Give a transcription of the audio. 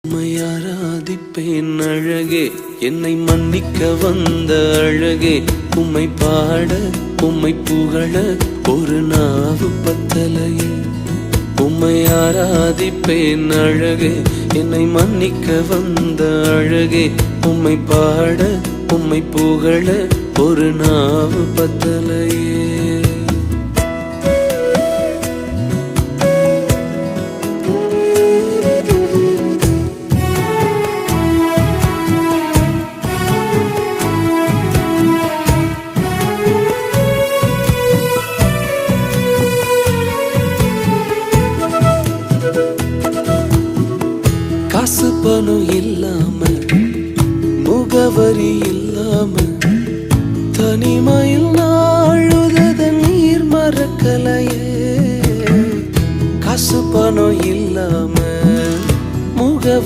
உம்மை ஆராதிப்பேன் அழகே, என்னை மன்னிக்க வந்த அழகே. உம்மை பாட உம்மை புகழ ஒரு நாவு பத்தலையே. உம்மை ஆராதிப்பேன் அழகே, என்னை மன்னிக்க வந்த அழகே. உம்மை பாட உம்மை புகழ ஒரு நாவு பத்தலையே. காசு பணம் இல்லாம, முகவரி இல்லாம, தனிமையில் நாழுத நீர் மறக்கலையே. காசு பணம் இல்லாம, முகவரி